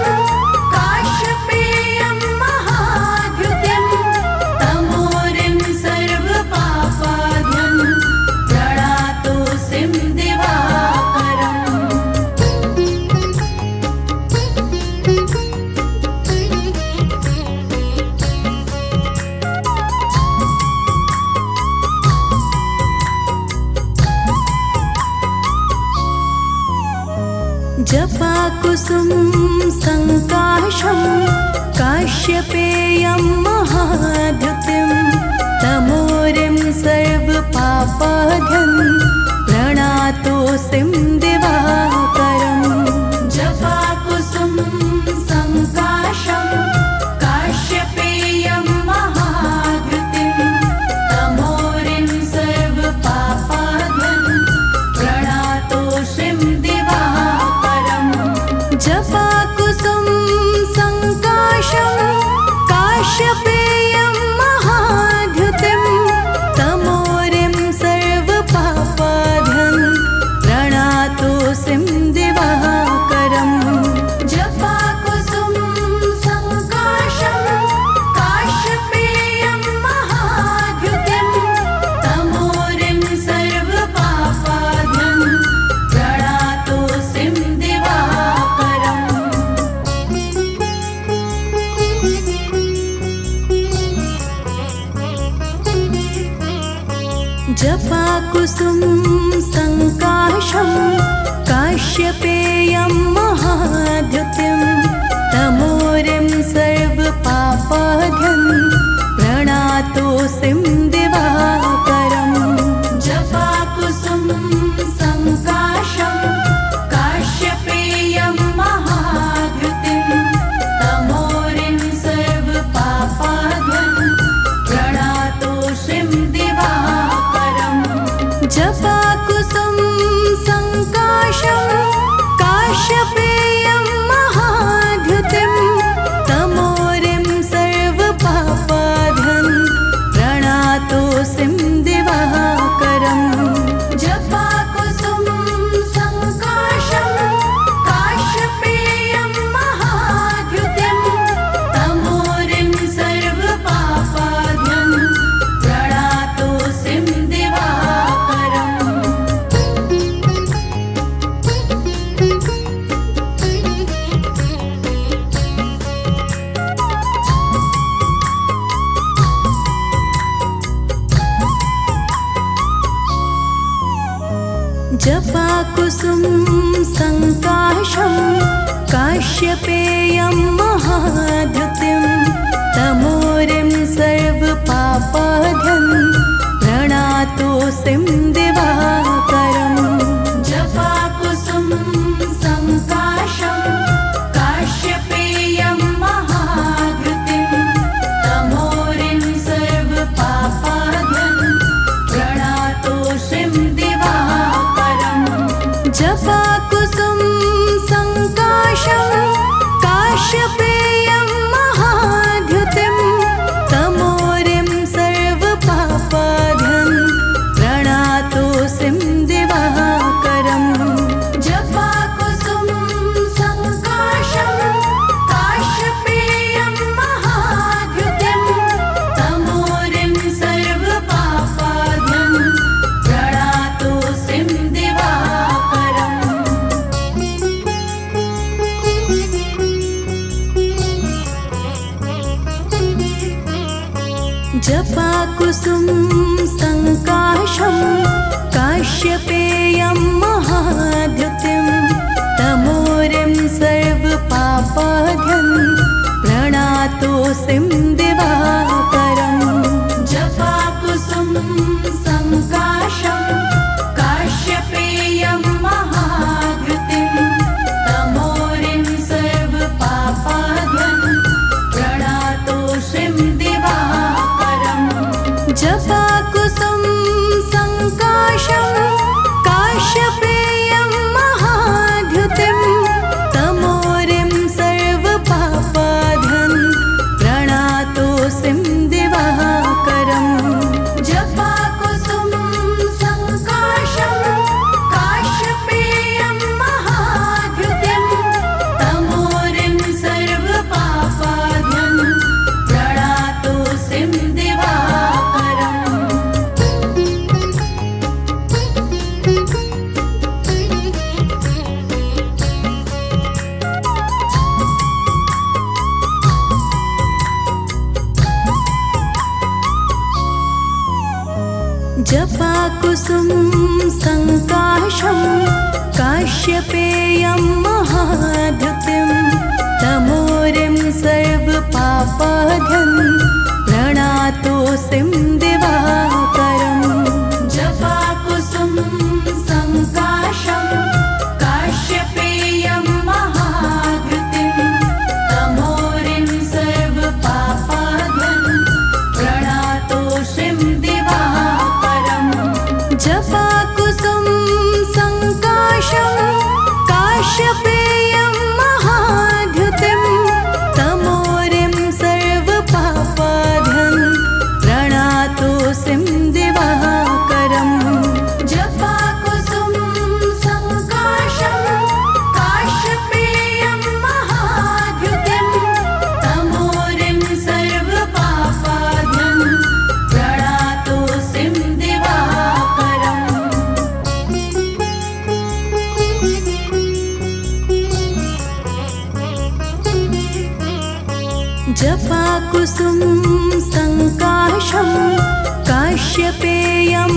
काश्यपेयं महाद्युतिं, तमोरिं सर्वपापाढ्यं प्रणातोऽसिं दिवाकरम्। जपा कुसुम संकाशं काश्यपेयं महाद्युतिं, तमोरिं सर्वपापाढ्यं प्रणातोऽसिं दिवाकरम्। जपा कुसुम संकाशं काश्यपेयं महाद्युतिं, तमोरिं सर्वपापाढ्यं प्रणातोऽसिं दिवाकरम्। जपा कुसुम संकाशं काश्यपेयं जपाकुसुम संकाशं काश्यपेयं महाद्युतिं तमोरिं सर्वपापाध्यं प्रणातोऽसिं दिवाकरम् जपाकुसुम संकाशं काश्यपेयं महाद्युतिं तमोरिं सर्वपापाध्यं प्रणातोऽसिं दिवाकरम् जपाकुसुम संकाशं काश्यपेयं महाद्युतिं तमोरिं सर्वपापाध्यं प्रणातोऽसिं दिवाकरम् जपाकुसुम संकाशं काश्यपेयं महाद्युतिं तमोरिं सर्वपापाध्यं प्रणातोऽसिं दिवाकरम् जपाकुसुम संकाशं काश्यपेयं महाद्युतिं तमोरिं सर्वपापाध्यं प्रणातोऽसिं दिवाकरम् जपाकुसुम संकाशं काश्यपेयं महाद्युतिं तमोरिं सर्वपापाध्यं प्रणातोऽसिं दिवाकरम् जपाकुसुम संकाशं काश्यपेयं महाद्युतिं तमोरिं सर्वपापाध्यं प्रणातोऽसिं दिवाकरम् जपाकुसुम संकाशं काश्यपेयं महाद्युतिं तमोरिं सर्वपापाध्यं प्रणातोऽसिं दिवाकरम् जपाकुसुम संकाशं काश्यपेयं महाद्युतिं तमोरिं सर्वपापाध्यं प्रणातोऽसिं दिवाकरम् जपाकुसुम संकाशं काश्यपेयं महाद्युतिं तमोरिं सर्वपापाध्यं प्रणातोऽसिं दिवाकरम् जपाकुसुम संकाशं काश्यपेयं महाद्युतिं तमोरिं सर्वपापाध्यं प्रणातोऽसिं दिवाकरम् जपाकुसुम संकाशं काश्यपेयं महाद्युतिं तमोरिं सर्वपापाध्यं प्रणातोऽसिं दिवाकरम् जपाकुसुम संकाशं काश्यपेयं महाद्युतिं तमोरिं सर्वपापाध्यं प्रणातोऽसिं दिवाकरम् जपाकुसुम संकाशं काश्यपेयं महाद्युतिं तमोरिं सर्वपापाध्यं प्रणातोऽसिं दिवाकरम् जपाकुसुम संकाशं काश्यपेयं महाद्युतिं तमोरिं सर्वपापाध्यं प्रणातोऽसिं दिवाकरम् जपाकुसुम संकाशं काश्यपेयं महाद्युतिं तमोरिं सर्वपापाध्यं प्रणातोऽसिं दिवाकरम् जपाकुसुम संकाशं काश्यपेयं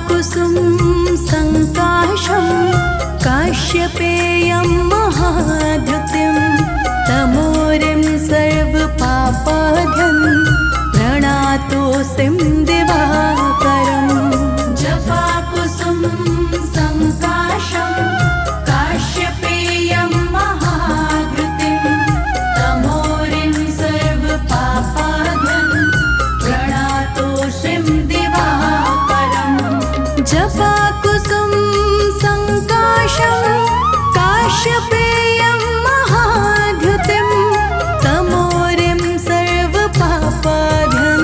जपाकुसुम संकाशं काश्यपेयं महाद्युतिं तमोरिं सर्वपापाध्यं प्रणातोऽस्मिं दिवाकरम् जपाकुसुम संकाशं काश्यपेयं महाद्युतिं तमोरिं सर्वपापाध्यं प्रणातोऽस्मिं दिवाकरम् जपाकुसुम संकाशं काश्यपेयं महाद्युतिं तमोरिं सर्वपापाध्यं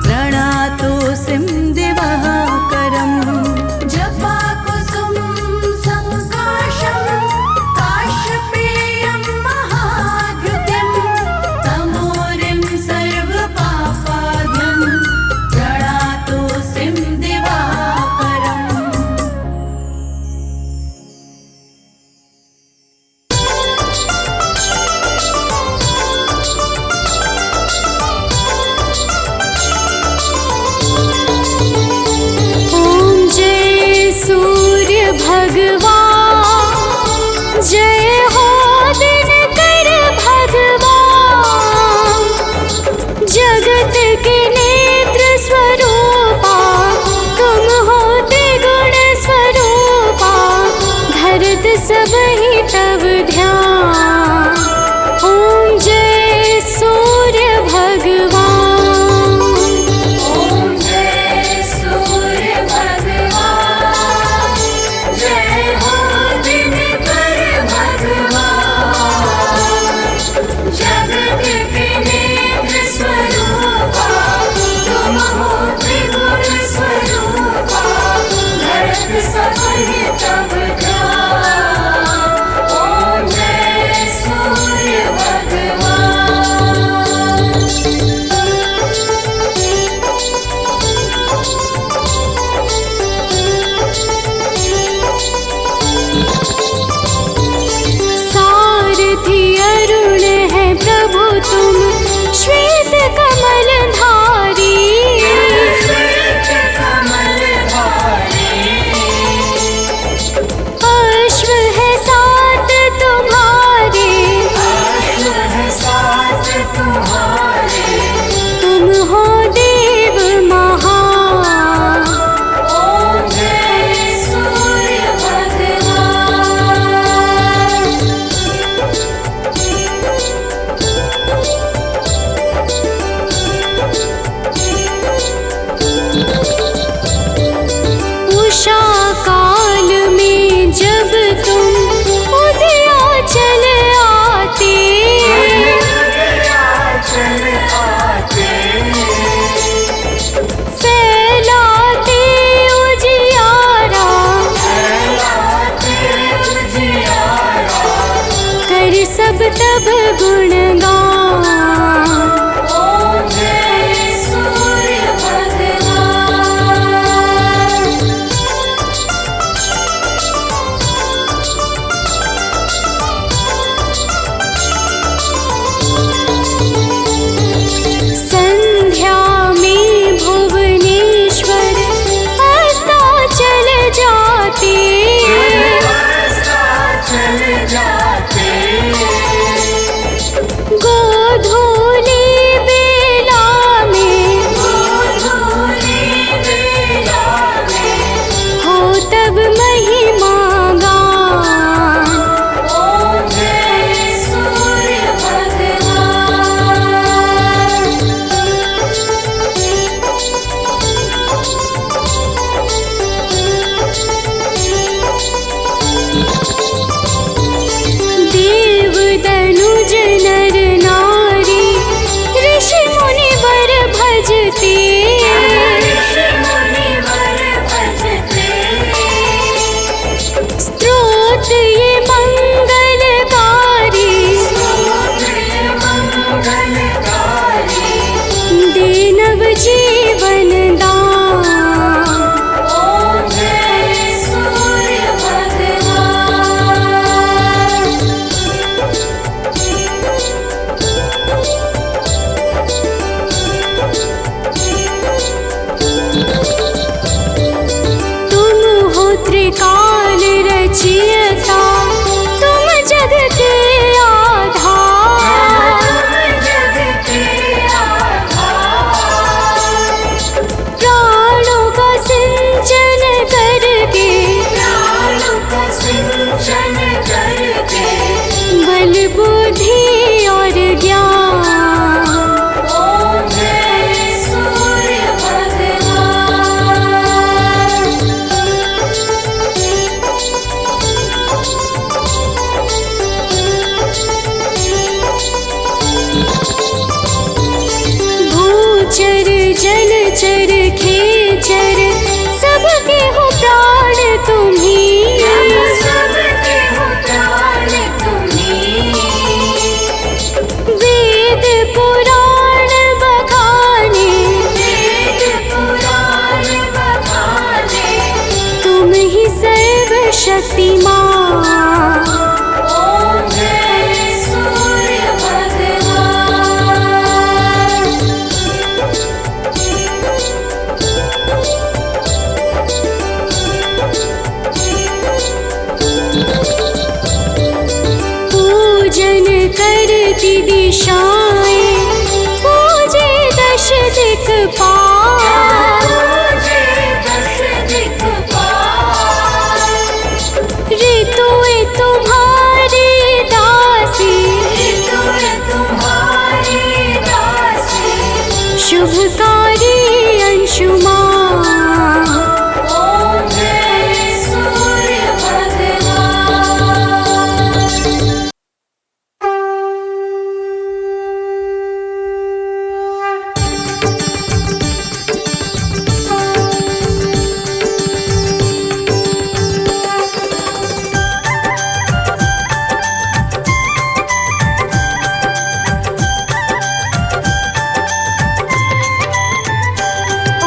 प्रणातोऽस्मिं दिवाकरम् जपाकुसुम संकाशं काश्यपेयं महाद्युतिं तमोरिं सर्वपापाध्यं प्रणातोऽस्मिं दिवाकरम् काल रचियता तुम जग के आधार। प्राणों का सिंचन करके बल बुद्धि और ज्ञान। ओम जय सूर्य भगवान। भूचर जलचर खेचर सबके हो प्राण तुम्ही। वेद पुराण बखाने तुम ही सर्वशक्तिमान। ओम जय सूर्य भगवान। पूजन करती दिशाएं पूजे दश दिक्पाल। ऋतुएं तुम्हारी दासी शुभकारी अंशुमान। ओम जय सूर्य भगवान।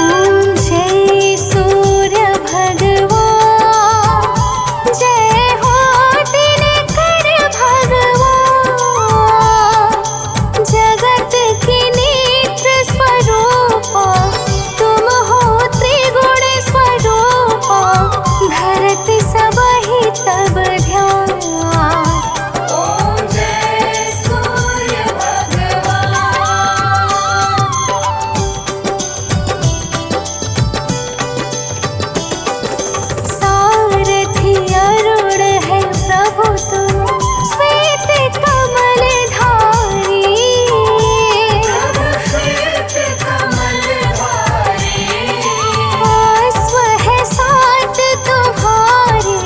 ओम जय सूर्य भगवान। जय हो दिनकर भगवान। जगत के नेत्र स्वरूप तुम हो त्रिगुण स्वरूप। धरत सबहि तब ध्यान। ओम जय सूर्य भगवान। सारथी अरुण है प्रभु तुम श्वेत कमलधारी। अश्व है साथ तुम्हारे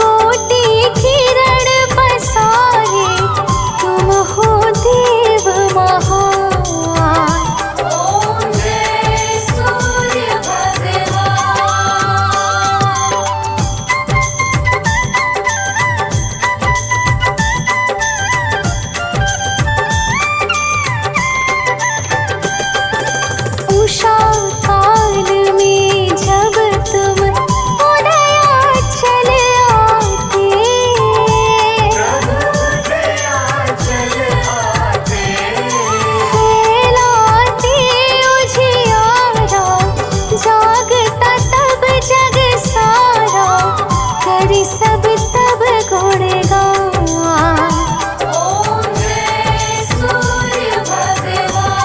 कोटि किरण पसारे। तुम हो देव महान। ओम जय सूर्य भगवान। उषा काल में जब तुम उदयाचल आते। फैलाते उजियारा जागता तब जग सारा। करि सब तब गुणगान। ओम जय सूर्य भगवान।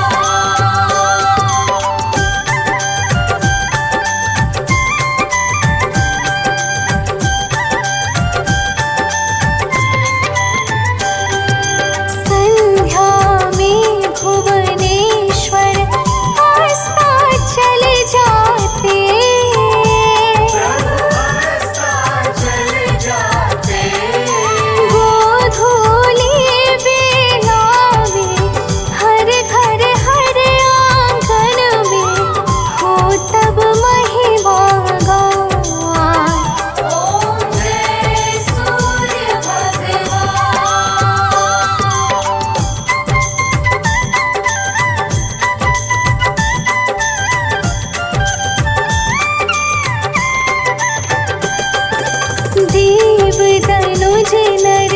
संध्या में भुवनेश्वर अस्ताचल जाते। गोधूली बेला में हर घर हर आंगन में हो तब महिमा गान। ओम जय सूर्य भगवान। देव दनुज नर